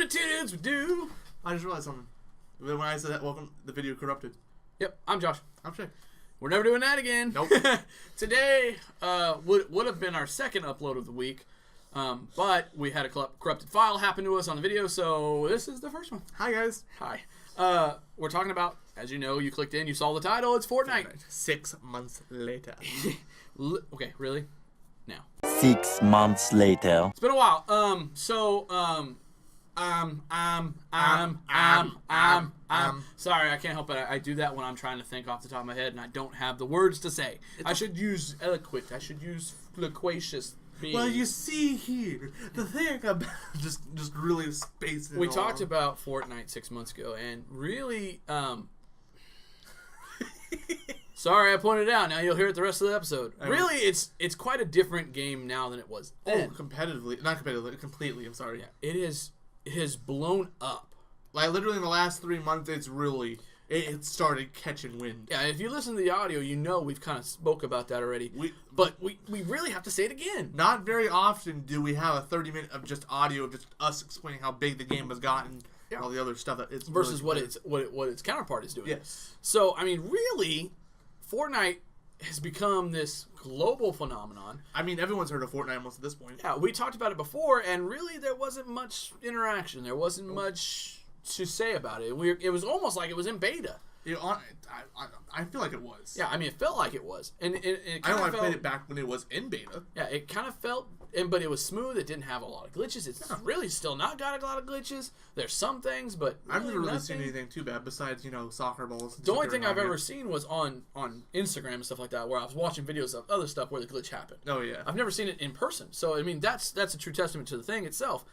Welcome to Two Dudes with Do. I just realized something. When I said that, welcome, the video corrupted. Yep, I'm Josh. I'm Shae. We're never doing that again. Nope. Today would have been our second upload of the week, but we had a corrupted file happen to us on the video, so this is the first one. Hi, guys. Hi. We're talking about, as you know, you clicked in, you saw the title, it's Fortnite. 6 months later. Okay, really? Now. 6 months later. It's been a while. Sorry, I can't help it. I do that when I'm trying to think off the top of my head and I don't have the words to say. I should use eloquent. I should use loquacious. Well, you see here, the thing about just really spacing. We talked about Fortnite 6 months ago, and really, sorry I pointed it out. Now you'll hear it the rest of the episode. Really, it's quite a different game now than it was then. Oh, competitively. Not competitively, completely, I'm sorry. Yeah, it has blown up. Like, literally in the last 3 months, it's really... It started catching wind. Yeah, if you listen to the audio, you know we've kind of spoke about that already. But we really have to say it again. Not very often do we have a 30-minute of just audio of just us explaining how big the game has gotten and all the other stuff that it's versus really what its counterpart is doing. Yes. So I mean, really, Fortnite has become this global phenomenon. I mean, everyone's heard of Fortnite almost at this point. Yeah, we talked about it before, and really there wasn't much interaction. There wasn't much to say about it. It was almost like it was in beta. I feel like it was. Yeah, I mean, it felt like it was. And it I know I played it back when it was in beta. Yeah, it kind of felt, but it was smooth. It didn't have a lot of glitches. It's really still not got a lot of glitches. There's some things, but really I've never really seen anything too bad besides, soccer balls. The only thing I've ever seen was on Instagram and stuff like that, where I was watching videos of other stuff where the glitch happened. Oh, yeah. I've never seen it in person. So, I mean, that's a true testament to the thing itself.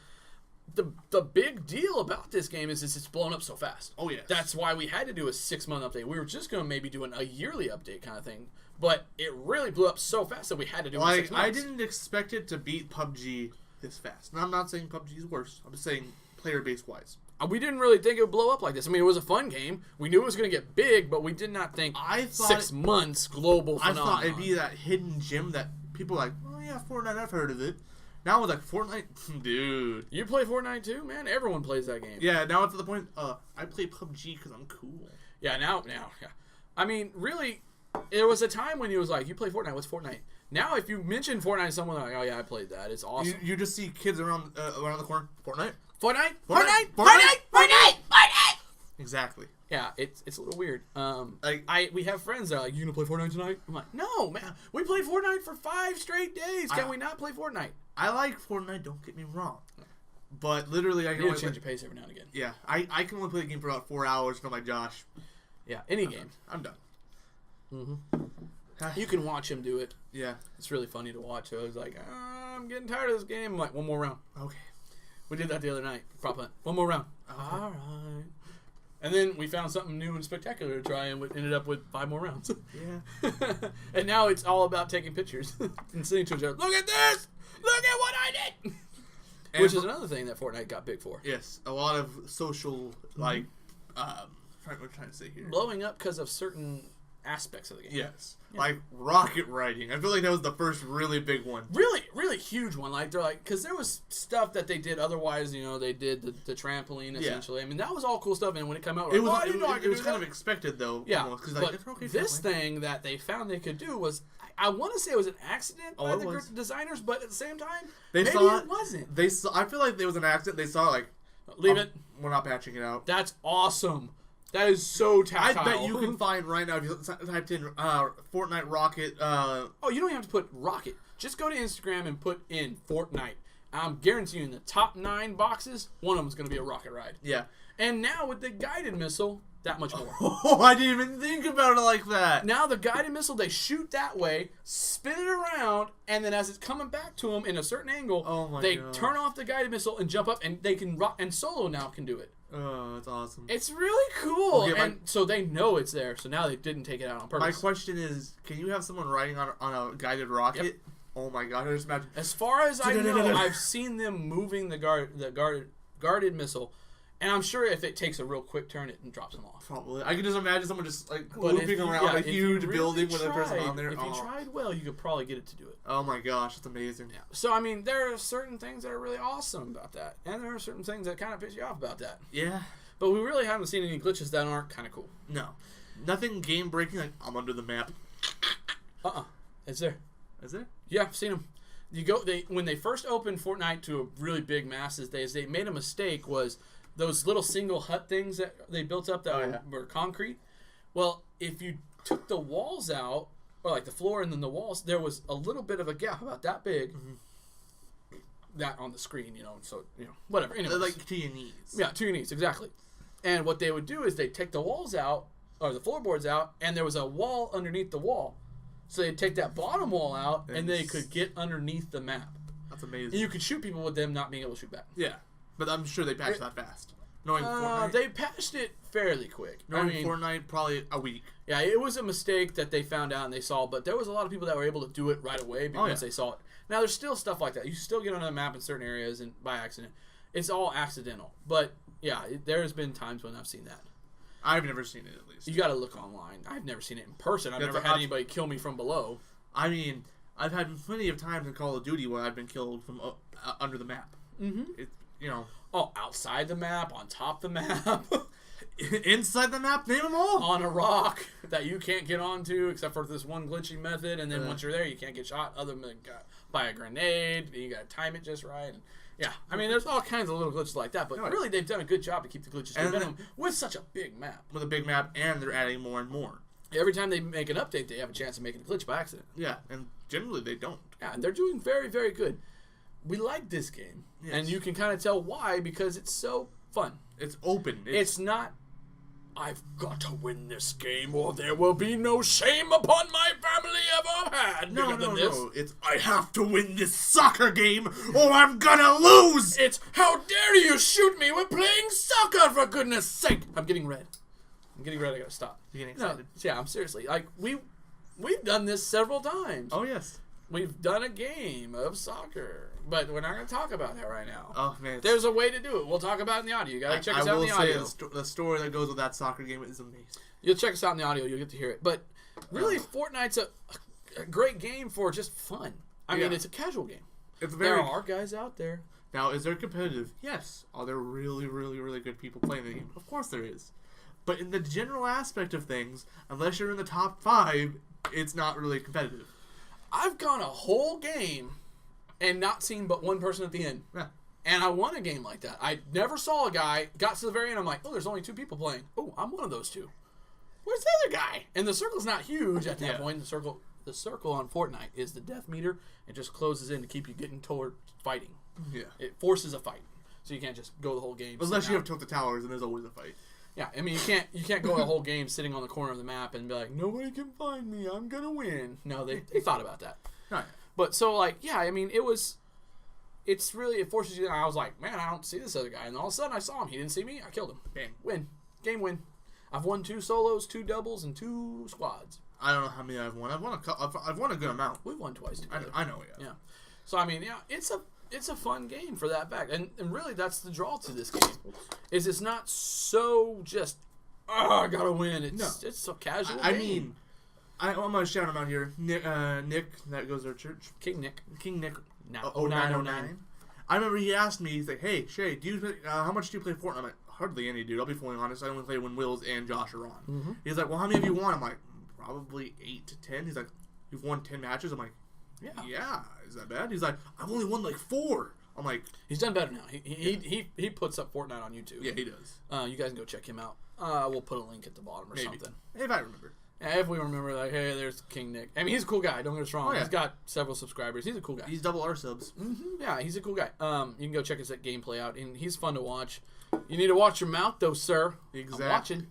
The big deal about this game is it's blown up so fast. Oh, yeah. That's why we had to do a 6-month update. We were just going to maybe do a yearly update kind of thing. But it really blew up so fast that we had to do it in 6 months. I didn't expect it to beat PUBG this fast. And I'm not saying PUBG is worse. I'm just saying player base wise. We didn't really think it would blow up like this. I mean, it was a fun game. We knew it was going to get big, but we did not think 6 months global phenomenon. I thought it'd be that hidden gem that people are like, oh yeah, Fortnite, I've heard of it. Now it's like, Fortnite? Dude. You play Fortnite too, man? Everyone plays that game. Yeah, now it's to the point, I play PUBG because I'm cool. Yeah, now, yeah. I mean, really, there was a time when you was like, you play Fortnite, what's Fortnite? Now, if you mention Fortnite to someone, they're like, oh yeah, I played that. It's awesome. You just see kids around the corner, Fortnite? Fortnite! Exactly. Yeah, it's a little weird. We have friends that are like, you gonna play Fortnite tonight? I'm like, no, man. We played Fortnite for 5 straight days. Can we not play Fortnite? I like Fortnite, don't get me wrong. But literally, I can only change your pace every now and again. Yeah, I can only play the game for about 4 hours, and I'm like, Josh. Yeah, any game. I'm done. You can watch him do it. Yeah. It's really funny to watch. I was like, I'm getting tired of this game. I'm like, one more round. Okay. We did that the other night. Prop hunt. One more round. Okay. All right. And then we found something new and spectacular to try, and ended up with 5 more rounds. Yeah. And now it's all about taking pictures and sending to each other. Look at this! Look at what I did! Which is another thing that Fortnite got big for. Yes, a lot of social, what am I trying to say here? Blowing up because of certain aspects of the game. Yes. Yeah. Like rocket riding. I feel like that was the first really big one. Really, really huge one. Like, they're like, because there was stuff that they did otherwise, they did the trampoline, essentially. Yeah. I mean, that was all cool stuff, and when it came out, it was kind of expected, though. Yeah, almost, but this thing that they found they could do was, I want to say it was an accident by the designers, but at the same time, maybe it wasn't. I feel like there was an accident. They saw it, leave it. We're not patching it out. That's awesome. That is so tactile. I bet you can find right now if you typed in Fortnite Rocket. Oh, you don't even have to put Rocket. Just go to Instagram and put in Fortnite. I'm guaranteeing in the top 9 boxes, one of them is going to be a rocket ride. Yeah. And now with the guided missile, that much more. Oh, I didn't even think about it like that. Now the guided missile, they shoot that way, spin it around, and then as it's coming back to them in a certain angle, they turn off the guided missile and jump up, and they can rock. And Solo now can do it. Oh, that's awesome. It's really cool. Okay, and so they know it's there, so now they didn't take it out on purpose. My question is, can you have someone riding on a guided rocket? Yep. Oh my god, I just imagine. As far as I know, I've seen them moving the guarded missile, And I'm sure if it takes a real quick turn, it drops them off. Probably. I can just imagine someone just like looping around a huge building with a person on there. If you tried well, you could probably get it to do it. Oh my gosh, that's amazing. Yeah. So I mean, there are certain things that are really awesome about that, and there are certain things that kind of piss you off about that. Yeah. But we really haven't seen any glitches that aren't kind of cool. No. Nothing game breaking. Like I'm under the map. Is there? Is there? Yeah, I've seen them. When they first opened Fortnite to a really big masses, they made a mistake. Was those little single hut things that they built up that were concrete? Well, if you took the walls out, or like the floor and then the walls, there was a little bit of a gap about that big. Mm-hmm. That on the screen, so whatever. Anyways. Like to your knees. Yeah, to your knees, exactly. And what they would do is they'd take the walls out, or the floorboards out, and there was a wall underneath the wall. So they'd take that bottom wall out, and they could get underneath the map. That's amazing. And you could shoot people with them not being able to shoot back. Yeah. But I'm sure they patched that fast. Knowing Fortnite. They patched it fairly quick. Knowing Fortnite, probably a week. Yeah, it was a mistake that they found out and they saw, but there was a lot of people that were able to do it right away because they saw it. Now, there's still stuff like that. You still get on the map in certain areas and by accident. It's all accidental. But, yeah, there's been times when I've seen that. I've never seen it, at least. You got to look online. I've never seen it in person. I've never had anybody kill me from below. I mean, I've had plenty of times in Call of Duty where I've been killed from under the map. Mm-hmm. Oh, outside the map, on top of the map. Inside the map, name them all. On a rock that you can't get onto except for this one glitchy method, and then once you're there, you can't get shot other than by a grenade. You got to time it just right. And, yeah, I mean, there's all kinds of little glitches like that, but really they've done a good job to keep the glitches to minimum with such a big map. With a big map, and they're adding more and more. Every time they make an update, they have a chance of making a glitch by accident. Yeah, and generally they don't. Yeah, and they're doing very, very good. We like this game, and you can kind of tell why because it's so fun. It's open. It's not, I've got to win this game or there will be no shame upon my family ever had. No. It's, I have to win this soccer game or I'm gonna lose. It's, how dare you shoot me? We're playing soccer, for goodness sake. I'm getting red. I gotta stop. You're getting excited. No, yeah, I'm seriously. Like, we've done this several times. Oh, yes. We've done a game of soccer, but we're not going to talk about that right now. Oh, man. There's a way to do it. We'll talk about it in the audio. You got to check us out in the audio. The story that goes with that soccer game is amazing. You'll check us out in the audio. You'll get to hear it. But really, Fortnite's a great game for just fun. I mean, it's a casual game. There are guys out there. Now, is there competitive? Yes. Are there really, really, really good people playing the game? Of course there is. But in the general aspect of things, unless you're in the top 5, it's not really competitive. I've gone a whole game and not seen but one person at the end. Yeah. And I won a game like that. I never saw a guy, got to the very end, I'm like, oh, there's only 2 people playing. Oh, I'm one of those 2. Where's the other guy? And the circle's not huge at that point. The circle on Fortnite is the death meter. It just closes in to keep you getting toward fighting. Yeah. It forces a fight. So you can't just go the whole game. Unless you have Tilt the Towers, and there's always a fight. Yeah, I mean, you can't go a whole game sitting on the corner of the map and be like, nobody can find me, I'm going to win. No, they thought about that. Right. But so, like, yeah, I mean, it forces you, and I was like, man, I don't see this other guy. And all of a sudden, I saw him. He didn't see me. I killed him. Bang. Win. Game win. I've won 2 solos, 2 doubles, and 2 squads. I don't know how many I've won. I've won a good amount. We've won twice together. I know, yeah. So, I mean, yeah, it's a fun game for that fact. And really, that's the draw to this game. Is it's not so just, I got to win. It's so casual I game. mean, I'm going to shout him out here. Nick, that goes to our church. King Nick. 0909. I remember he asked me, he's like, hey, Shae, how much do you play Fortnite? I'm like, hardly any, dude. I'll be fully honest. I only play when Wills and Josh are on. Mm-hmm. He's like, well, how many have you won? I'm like, probably 8 to 10. He's like, you've won 10 matches? I'm like, yeah. Is that bad? He's like, I've only won like 4. I'm like, he's done better now. He puts up Fortnite on YouTube. Yeah, he does. You guys can go check him out. We'll put a link at the bottom or something. If I remember. Yeah, if we remember, like, hey, there's King Nick. I mean, he's a cool guy. Don't get us wrong. He's got several subscribers. He's a cool guy. He's double R subs. Mm-hmm. Yeah, he's a cool guy. You can go check his gameplay out, and he's fun to watch. You need to watch your mouth, though, sir. Exactly. I'm watching.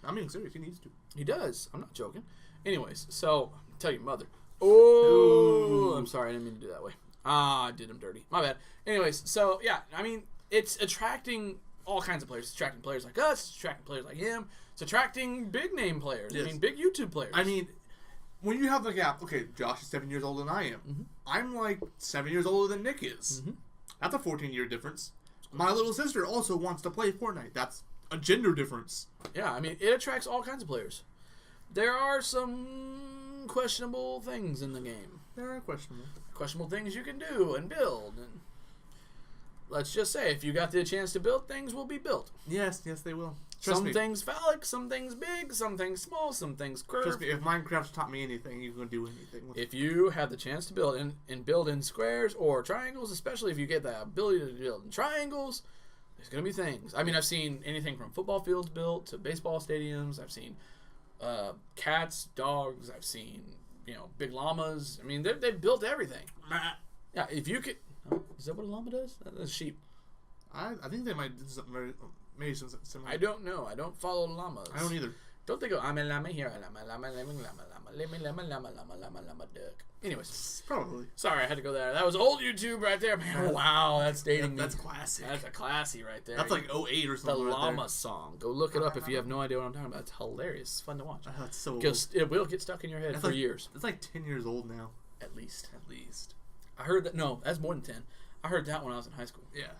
I'm being serious. He needs to. He does. I'm not joking. Anyways, so tell your mother. Oh, I'm sorry. I didn't mean to do it that way. I did him dirty. My bad. Anyways, so yeah, I mean, it's attracting all kinds of players. It's attracting players like us. It's attracting players like him. It's attracting big name players. Yes. I mean, big YouTube players. I mean, when you have the gap, okay, Josh is 7 years older than I am. Mm-hmm. I'm like 7 years older than Nick is. Mm-hmm. That's a 14-year difference. My little sister also wants to play Fortnite. That's a gender difference. Yeah, I mean, it attracts all kinds of players. There are some questionable things in the game. There are questionable. Questionable things you can do and build. And let's just say, if you got the chance to build, things will be built. Yes, they will. Some things phallic, some things big, some things small, some things curved. Trust me, if Minecraft's taught me anything, you can do anything with it. If you have the chance to build and build in squares or triangles, especially if you get the ability to build in triangles, there's going to be things. I mean, I've seen anything from football fields built to baseball stadiums. I've seen cats, dogs. I've seen, big llamas. I mean, they've built everything. Yeah, if you could... Oh, is that what a llama does? That's sheep. I think they might do something maybe some similar. I don't know. I don't follow llamas. I don't either. Don't they go, I'm a llama here, a llama, llama, llama, llama, llama, llama, llama, llama, llama, duck. Anyways. Probably. Sorry, I had to go there. That was old YouTube right there, man. Wow, that's dating me. That's classic. That's a classy right there. That's like 08 or something. The right llama there. song. Go look it up if you have no idea what I'm talking about. It's hilarious. It's fun to watch. That's so It will get stuck in your head for years. It's like 10 years old now. At least. I heard that. No, that's more than 10. I heard that when I was in high school. Yeah.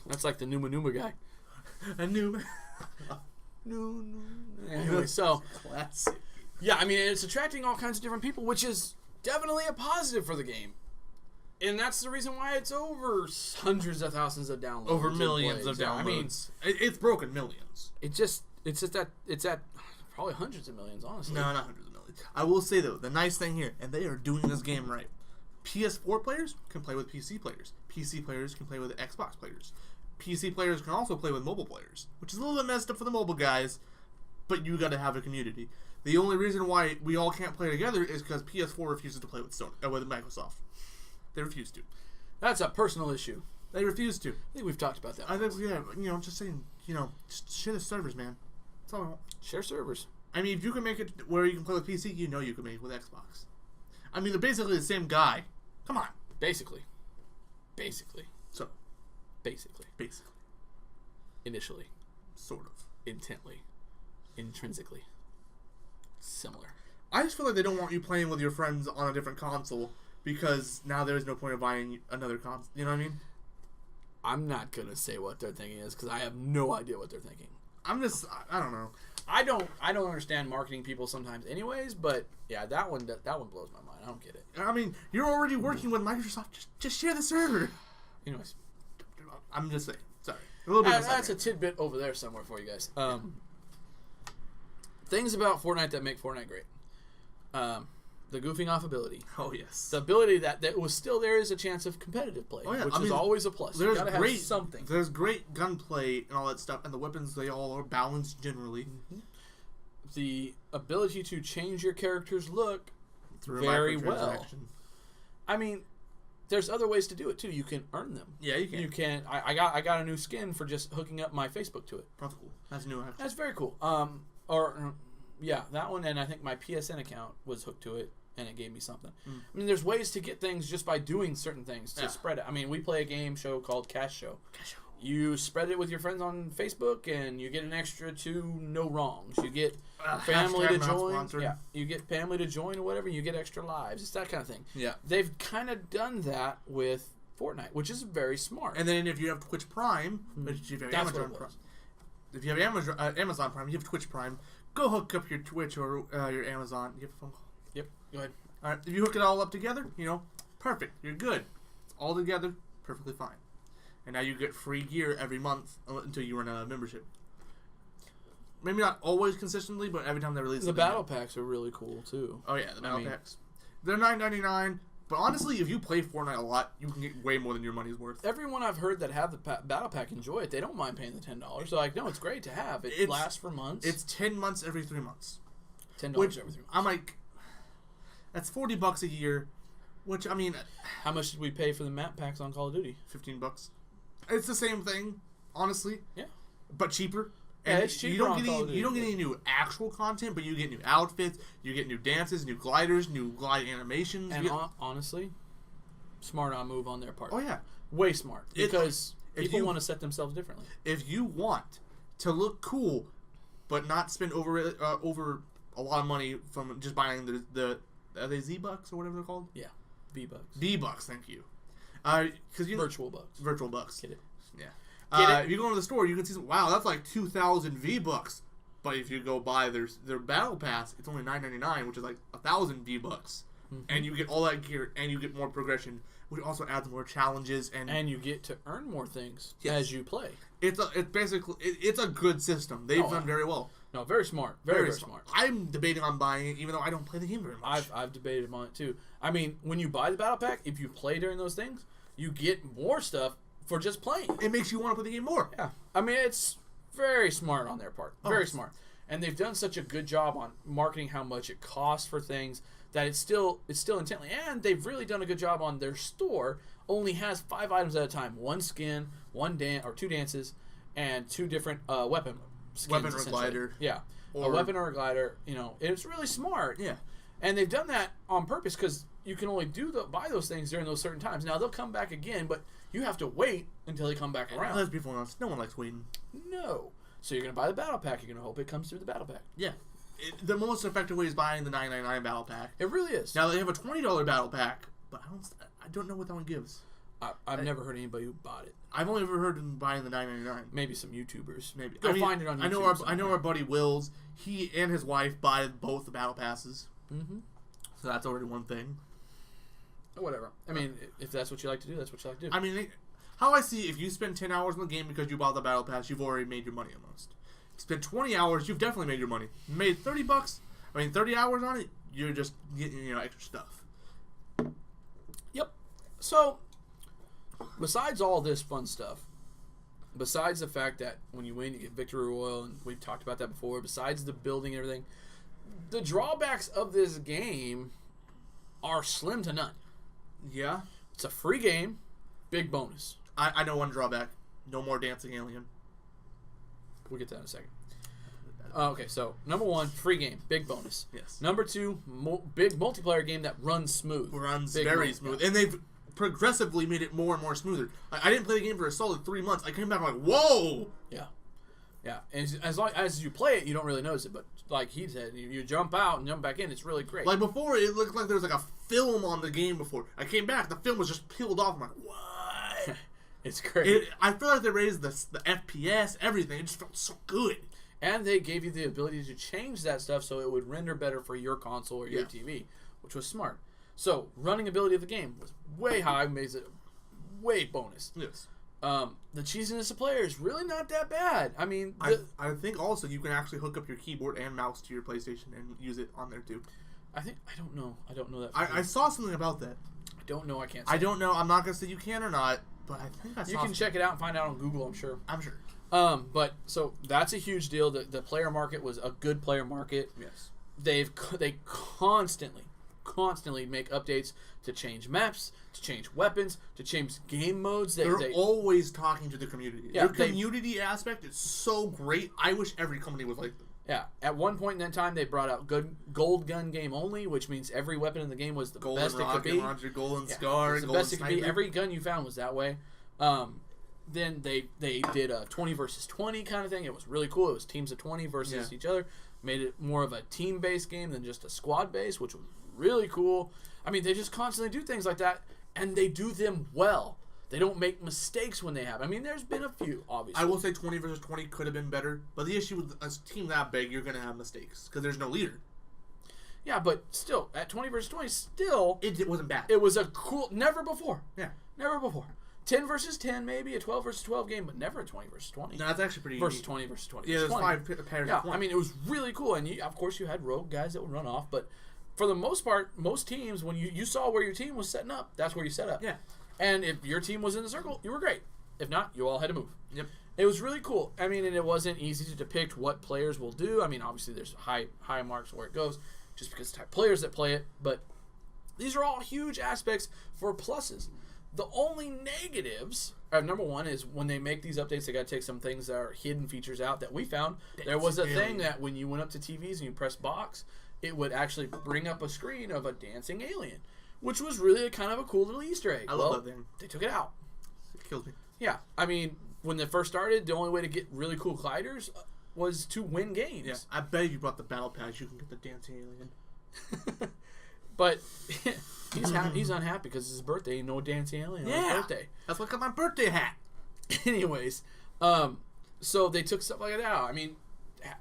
That's like the Numa Numa guy. A new. No. Anyway, so. Classic. Yeah, I mean, it's attracting all kinds of different people, which is definitely a positive for the game. And that's the reason why it's over hundreds of thousands of downloads. Over millions of downloads. I mean, it's broken millions. it's at probably hundreds of millions, honestly. No, not hundreds of millions. I will say, though, the nice thing here, and they are doing this game right. PS4 players can play with PC players. PC players can play with Xbox players. PC players can also play with mobile players, which is a little bit messed up for the mobile guys, but you got to have a community. The only reason why we all can't play together is because PS4 refuses to play with with Microsoft. They refuse to. That's a personal issue. They refuse to. I think we've talked about that. I think, just saying, just share the servers, man. That's all I want. Share servers. I mean, if you can make it where you can play with PC, you can make it with Xbox. I mean, they're basically the same guy. Come on. Basically. So. Basically. Initially. Sort of. Intently. Intrinsically. Similar. I just feel like they don't want you playing with your friends on a different console because now there is no point of buying another console. You know what I mean? I'm not going to say what their thinking is because I have no idea what they're thinking. I don't know. I don't understand marketing people sometimes anyways, but yeah, that one blows my mind. I don't get it. I mean, you're already working with Microsoft. Just share the server. Anyways. I'm just saying. Sorry. A little bit that's a tidbit over there somewhere for you guys. Things about Fortnite that make Fortnite great. The goofing off ability. Oh, yes. The ability that was still there is a chance of competitive play, which is always a plus. You gotta have something. There's great gunplay and all that stuff, and the weapons, they all are balanced generally. Mm-hmm. The ability to change your character's look Through very well. I mean, there's other ways to do it, too. You can earn them. Yeah, you can. You can. I got a new skin for just hooking up my Facebook to it. That's cool. That's new, actually. That's very cool. Yeah, that one, and I think my PSN account was hooked to it, and it gave me something. I mean, there's ways to get things just by doing certain things to spread it. I mean, we play a game show called Cash Show. You spread it with your friends on Facebook, and you get an extra 2 no wrongs. You get family to join. Yeah, you get family to join or whatever. You get extra lives. It's that kind of thing. Yeah, they've kind of done that with Fortnite, which is very smart. And then if you have Twitch Prime, which if you have Amazon Prime, if you have Amazon Prime, you have Twitch Prime. Go hook up your Twitch or your Amazon. You have a phone call. Yep. Go ahead. All right. If you hook it all up together, perfect. You're good. It's all together, perfectly fine. And now you get free gear every month until you run a membership. Maybe not always consistently, but every time they release the battle packs are really cool too. Oh yeah, the battle packs. They're $9.99. But honestly, if you play Fortnite a lot, you can get way more than your money's worth. Everyone I've heard that have the battle pack enjoy it. They don't mind paying the $10. They're like, no, it's great to have. It lasts for months. It's 10 months every 3 months. $10 every 3 months. I'm like, that's $40 a year. Which I mean, how much did we pay for the map packs on Call of Duty? $15. It's the same thing, honestly. Yeah, but cheaper. And it's cheaper. You don't get any new actual content, but you get new outfits, you get new dances, new gliders, new glide animations. And honestly, smart on move on their part. Oh yeah, way smart, because people want to set themselves differently. If you want to look cool, but not spend over a lot of money from just buying the are they Z-Bucks or whatever they're called? Yeah, V-Bucks. V-Bucks, thank you. Because Virtual bucks. Virtual bucks. Get it? Yeah. If you go into the store, you can see, wow, that's like 2,000 V-Bucks. But if you go buy their battle pass, it's only $9.99, which is like 1,000 V-Bucks. Mm-hmm. And you get all that gear, and you get more progression, which also adds more challenges, and you get to earn more things as you play. It's a good system. They've done very well. No, very smart. Very smart. I'm debating on buying it, even though I don't play the game very much. I've debated on it too. I mean, when you buy the battle pack, if you play during those things, you get more stuff for just playing. It makes you want to play the game more. Yeah. I mean, it's very smart on their part. Very smart. And they've done such a good job on marketing how much it costs for things that it's still intently. And they've really done a good job on their store. Only has 5 items at a time: 1 skin, 2 dances, and 2 different weapon skins. Weapon or glider. Yeah, a weapon or a glider. You know, it's really smart. Yeah, and they've done that on purpose because you can only buy those things during those certain times. Now they'll come back again, but you have to wait until they come back around. Let's be honest, no one likes waiting. No. So you're gonna buy the battle pack. You're gonna hope it comes through the battle pack. Yeah. The most effective way is buying the $9.99 battle pack. It really is. Now they have a $20 battle pack, but I don't know what that one gives. I've never heard anybody who bought it. I've only ever heard them buying the $9.99. Maybe some YouTubers. Maybe. Find it on YouTube. I know our buddy Wills. He and his wife buy both the battle passes. Mm-hmm. So that's already one thing. Whatever. I mean, if that's what you like to do, that's what you like to do. I mean, how I see, if you spend 10 hours in the game because you bought the battle pass, you've already made your money almost. If you spend 20 hours, you've definitely made your money. You made 30 hours on it, you're just getting, extra stuff. Yep. So, besides all this fun stuff, besides the fact that when you win, you get Victory Royale, and we've talked about that before, besides the building and everything, the drawbacks of this game are slim to none. Yeah. It's a free game, big bonus. I know one drawback. No more dancing alien. We'll get to that in a second. Okay, so number 1, free game, big bonus. Yes. Number 2, big multiplayer game that runs smooth. Very smooth. And they've progressively made it more and more smoother. I didn't play the game for a solid 3 months. I came back like, whoa! Yeah. Yeah, and as long as you play it, you don't really notice it. But like he said, you jump out and jump back in. It's really great. Like before, it looked like there was like a film on the game before. I came back, the film was just peeled off. I'm like, what? It's great. I feel like they raised the FPS, everything. It just felt so good. And they gave you the ability to change that stuff so it would render better for your console or your TV, which was smart. So, running ability of the game was way high, made it way bonus. Yes. The cheesiness of players really not that bad. I mean, I think also you can actually hook up your keyboard and mouse to your PlayStation and use it on there too. I don't know. I don't know that. I saw something about that. I don't know. I can't say. I don't know. I'm not gonna say you can or not, but I think I saw. You can check it out and find out on Google. I'm sure. But so that's a huge deal. The player market was a good player market. Yes. They constantly make updates to change maps, to change weapons, to change game modes. They're always talking to the community. Yeah, Their community aspect is so great. I wish every company was like them. Yeah. At one point in that time, they brought out gold gun game only, which means every weapon in the game was the best it could be. Launcher, golden scar, the golden best it could be. Every gun you found was that way. Then they did a 20 versus 20 kind of thing. It was really cool. It was teams of 20 versus each other. Made it more of a team-based game than just a squad-based, which was really cool. I mean, they just constantly do things like that, and they do them well. They don't make mistakes when they have. I mean, there's been a few, obviously. I will say 20 versus 20 could have been better, but the issue with a team that big, you're going to have mistakes because there's no leader. Yeah, but still, at 20 versus 20, still... It wasn't bad. It was a cool... Never before. Yeah. Never before. 10 versus 10, maybe, a 12 versus 12 game, but never a 20 versus 20. No, that's actually pretty versus unique. 20 versus 20. Yeah, there's 5 pairs of 20. I mean, it was really cool, and of course you had rogue guys that would run off, but for the most part, most teams, when you saw where your team was setting up, that's where you set up. Yeah. And if your team was in the circle, you were great. If not, you all had to move. Yep. It was really cool. I mean, and it wasn't easy to depict what players will do. I mean, obviously there's high marks where it goes, just because the type of players that play it, but these are all huge aspects for pluses. The only negatives, number one, is when they make these updates, they got to take some things that are hidden features out that we found. There was a thing that when you went up to TVs and you press box, it would actually bring up a screen of a dancing alien, which was really kind of a cool little Easter egg. I love that thing. They took it out. It kills me. Yeah. I mean, when they first started, the only way to get really cool gliders was to win games. Yeah. I bet if you brought the battle pass, you can get the dancing alien. But he's unhappy because it's his birthday. And no dancing alien on his birthday. That's what got my birthday hat. Anyways, so they took stuff like that out. I mean,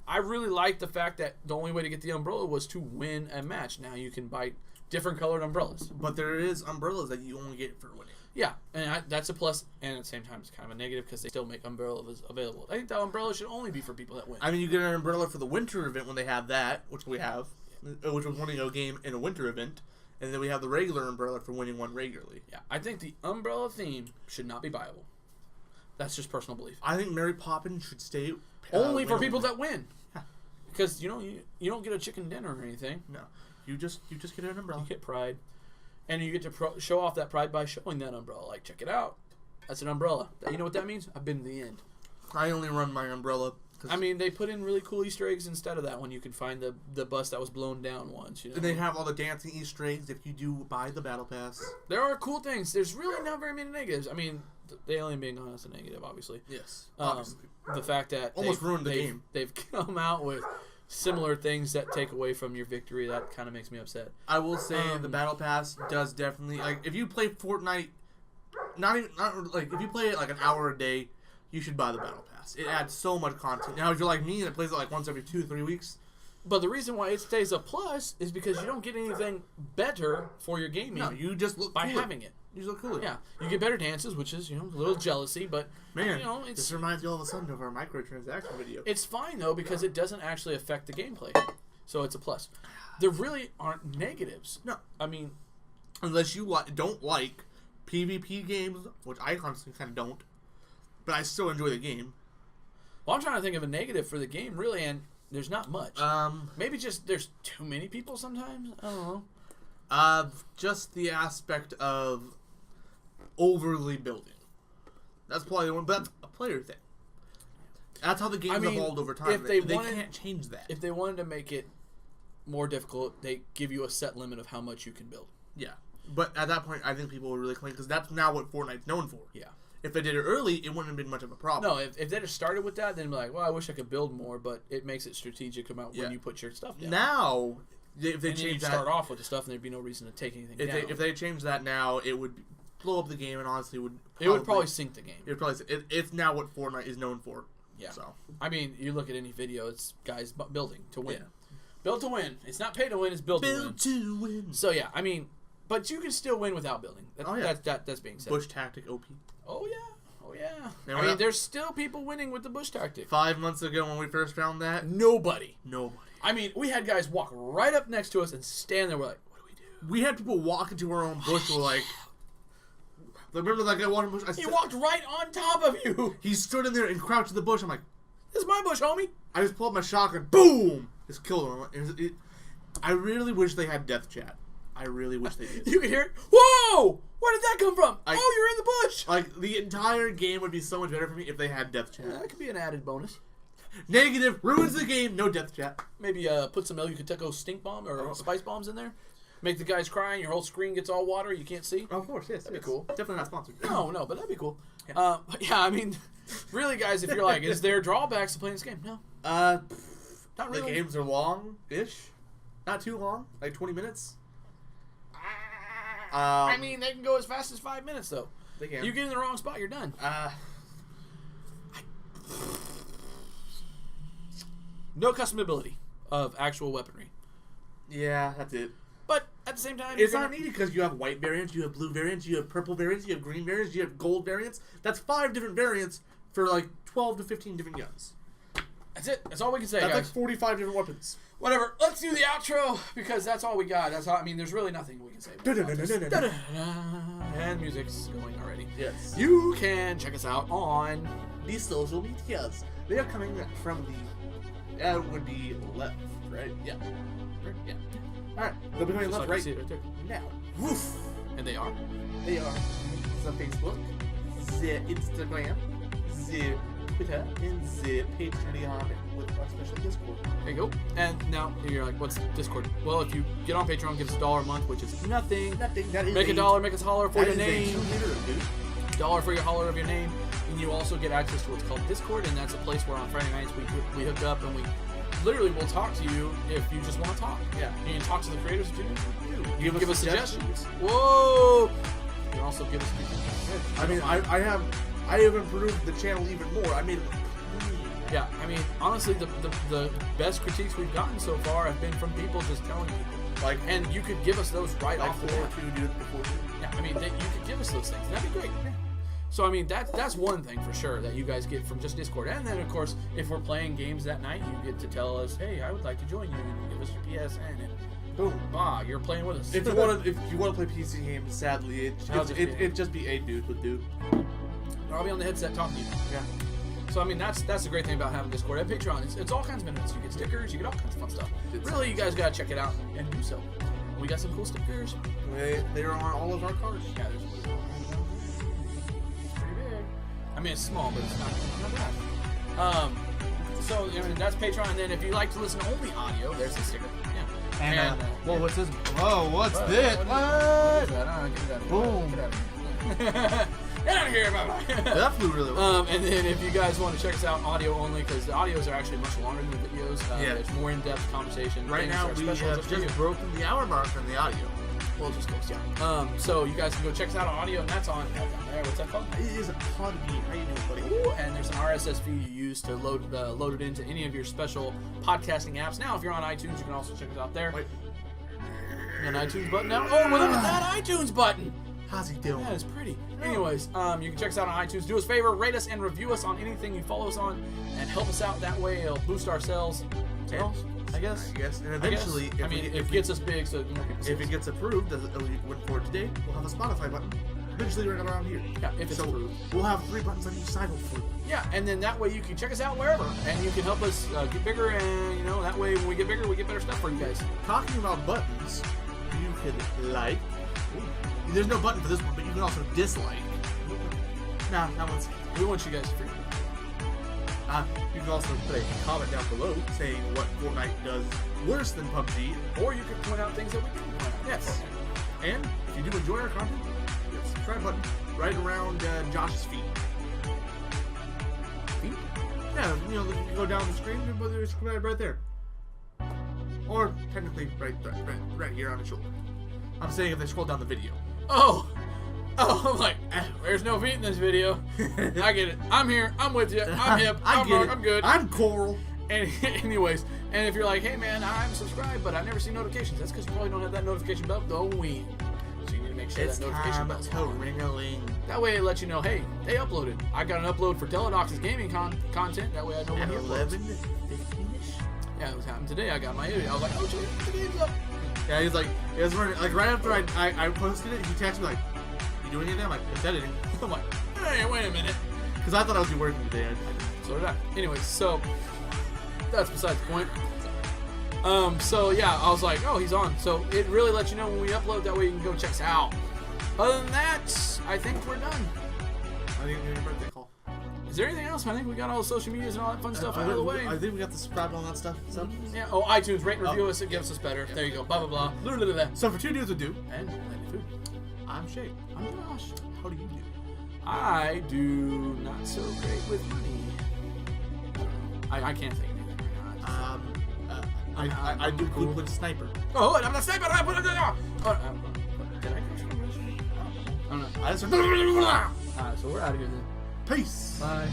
I really like the fact that the only way to get the umbrella was to win a match. Now you can buy different colored umbrellas. But there is umbrellas that you only get for winning. Yeah, and that's a plus, and at the same time, it's kind of a negative because they still make umbrellas available. I think that umbrella should only be for people that win. I mean, you get an umbrella for the winter event when they have that, which we have, which was winning a game in a winter event, and then we have the regular umbrella for winning one regularly. Yeah, I think the umbrella theme should not be viable. That's just personal belief. I think Mary Poppins should stay only for people that win. Because you don't get a chicken dinner or anything. No, you just get an umbrella. You get pride. And you get to show off that pride by showing that umbrella. Like, check it out. That's an umbrella. You know what that means? I've been to the end. I only run my umbrella. I mean, they put in really cool Easter eggs instead of that one. You can find the bus that was blown down once. You know? And they have all the dancing Easter eggs if you do buy the Battle Pass. There are cool things. There's really not very many negatives. I mean, the alien being honest, a negative, obviously. Yes, obviously. The fact that almost ruined the game. They've come out with similar things that take away from your victory. That kind of makes me upset. I will say the Battle Pass does definitely, like, if you play Fortnite, if you play it like an hour a day, you should buy the Battle Pass. It adds so much content. Now, if you're like me and it plays it like once every 2-3 weeks. But the reason why it stays a plus is because you don't get anything better for your gaming. No, you just look by cooler. having it. You just look cooler. Yeah, you get better dances, which is a little jealousy, but man, it's this reminds me all of a sudden of our microtransaction video. It's fine though because it doesn't actually affect the gameplay, so it's a plus. There really aren't negatives. No, I mean, unless you don't like PvP games, which I honestly kind of don't, but I still enjoy the game. Well, I'm trying to think of a negative for the game, really, and there's not much. Maybe just there's too many people sometimes. I don't know. Just the aspect of overly building. That's probably the one, but that's a player thing. That's how the game's evolved over time. If they can't change that. If they wanted to make it more difficult, they give you a set limit of how much you can build. Yeah. But at that point, I think people would really complain because that's now what Fortnite's known for. Yeah. If they did it early, it wouldn't have been much of a problem. No, if they'd have started with that, then be like, well, I wish I could build more, but it makes it strategic about when you put your stuff down. Now, if they change that, start off with the stuff, and there'd be no reason to take anything down. If they change that now, it would blow up the game, and honestly, would probably sink the game. It's now what Fortnite is known for. Yeah. So I mean, you look at any video, it's guys building to win. Yeah. Build to win. It's not pay to win. It's build to win. So yeah, I mean, but you can still win without building. That's being said. Bush tactic OP. Oh yeah. Oh yeah. I mean, there's still people winning with the bush tactic. 5 months ago when we first found that, nobody. I mean, we had guys walk right up next to us and stand there. We're like, what do we do? We had people walk into our own bush. We're like, remember that guy walking bush? He walked right on top of you. He stood in there and crouched in the bush. I'm like, this is my bush, homie. I just pulled up my shotgun. Boom! Just killed him. I really wish they had death chat. I really wish they did. You can hear it. Whoa! Where did that come from? You're in the bush. Like, the entire game would be so much better for me if they had death chat. Yeah, that could be an added bonus. Negative. Ruins the game. No death chat. Maybe put some El Yucateco stink bomb or spice bombs in there. Make the guys cry and your whole screen gets all water. You can't see. Oh, of course, yes. That'd be cool. Definitely not sponsored. No, but that'd be cool. Yeah. But yeah, I mean, really, guys, if you're like, is there drawbacks to playing this game? No. Not really. The games are long-ish. Not too long. Like 20 minutes. I mean, they can go as fast as 5 minutes, though. They can. You get in the wrong spot, you're done. No customability of actual weaponry. Yeah, that's it. But at the same time, it's not needed because you have white variants, you have blue variants, you have purple variants, you have green variants, you have gold variants. That's 5 different variants for like 12 to 15 different guns. That's it. That's all we can say, That's guys. like 45 different weapons. Whatever. Let's do the outro because that's all we got. That's all. I mean, there's really nothing we can say. And music's going already. Yes. You can check us out on the social medias. They are coming from the would be left, right? Yeah. Yeah. All right. They'll be coming left, right there. Now. Woof. And they are. They are. The Facebook, the Instagram, the Twitter, and the Patreon with our special Discord. There you go. And now you're like, what's Discord? Well, if you get on Patreon, give us $1 a month, which is nothing. Nothing. That is make $1, make us holler for your name. $2, $1 for your holler of your name. And you also get access to what's called Discord, and that's a place where on Friday nights we hook up and we literally will talk to you if you just want to talk. Yeah. You can talk to the creators if you do. You Give can us suggestions. Whoa! You can also give us I mean, I have improved the channel even more. I made it. Yeah, I mean, honestly, the best critiques we've gotten so far have been from people just telling people. Like, And you could give us those right like off the bat. 4-2, dude, before 2. Yeah, I mean, you could give us those things. That'd be great. Yeah. So, I mean, that's one thing for sure that you guys get from just Discord. And then, of course, if we're playing games that night, you get to tell us, hey, I would like to join you, and give us your PSN, and boom, you're playing with us. If you want to play PC games, sadly, it'd just be a dude with dude. I'll be on the headset talking to you. Yeah. So I mean that's the great thing about having Discord and Patreon. It's all kinds of benefits. You get stickers, you get all kinds of fun stuff. Really, you guys gotta check it out and do so. We got some cool stickers. They're on all of our cards. Yeah, there's it's pretty big. I mean it's small, but it's not bad. So I mean that's Patreon. And then if you like to listen to only audio, there's the sticker. Yeah. And well, what's this? Whoa, what's this? Boom. Get out of here, bye-bye. That flew really well. And then if you guys want to check us out audio only, because the audios are actually much longer than the videos. There's more in-depth conversation. Right now, we have just broken the hour mark on the audio. Well, just close, yeah. So you guys can go check us out on audio, and that's on down there. What's that called? It is a Podbean. How you doing, buddy? Ooh, and there's an RSS feed you use to load it into any of your special podcasting apps. Now, if you're on iTunes, you can also check us out there. Wait. An iTunes button now? Oh, well, look at that iTunes button! How's he doing? That is pretty. Anyways, you can check us out on iTunes. Do us a favor, rate us and review us on anything you follow us on, and help us out. That way, it'll boost our sales. Sales, I guess. And eventually, if it gets us big, so more people see if us. it gets approved, as we went for today, we'll have a Spotify button. Eventually, right around here. Yeah, if it's approved. We'll have 3 buttons on each side, hopefully. Yeah, and then that way you can check us out wherever, and you can help us get bigger, and that way when we get bigger, we get better stuff for you guys. Talking about buttons, you can like. There's no button for this one, but you can also dislike. Nah, that one's. We want you guys to free. You can also put a comment down below saying what Fortnite does worse than PUBG, Or you can point out things that we didn't point out. Yes. And if you do enjoy our content, hit the subscribe button right around Josh's feet. Feet? Yeah, you go down the screen and there's subscribe right there. Or technically right here on his shoulder. I'm saying if they scroll down the video. Oh, I'm like, there's no feet in this video. I get it. I'm here. I'm with you. I'm hip. I'm good. I'm Coral. And anyways, and if you're like, hey man, I'm subscribed, but I never see notifications, that's because you probably don't have that notification bell going. So you need to make sure that notification bell's on. ring-a-ling. That way it lets you know, hey, they uploaded. I got an upload for Teledox's gaming content. That way I know when he uploads. 11:15ish. Yeah, it was happening today. I got my I was like, oh, shit, the game's up. Yeah, he's like, it was like right after I posted it, he texted me like, you doing anything? I'm like, it's editing. I'm like, hey, wait a minute. Because I thought I was working today. So did I. Anyways, so that's besides the point. So yeah, I was like, oh, he's on. So it really lets you know when we upload. That way you can go check us out. Other than that, I think we're done. I think your birthday call. Is there anything else? I think we got all the social medias and all that fun stuff out of the way. I think we got the subscribe and all that stuff. So. Yeah. Oh, iTunes, rate and review us. It gives us better. There you go. Blah, blah, blah. So for 2 dudes with do. And Lady Food. I'm Shae. I'm Josh. How do you do? I do not so great with money. I can't think of anything right now. I do good with sniper. Oh, I'm the sniper. I put it down. Did I catch him? I don't know. I just. Alright, so we're out of here then. Peace. Bye.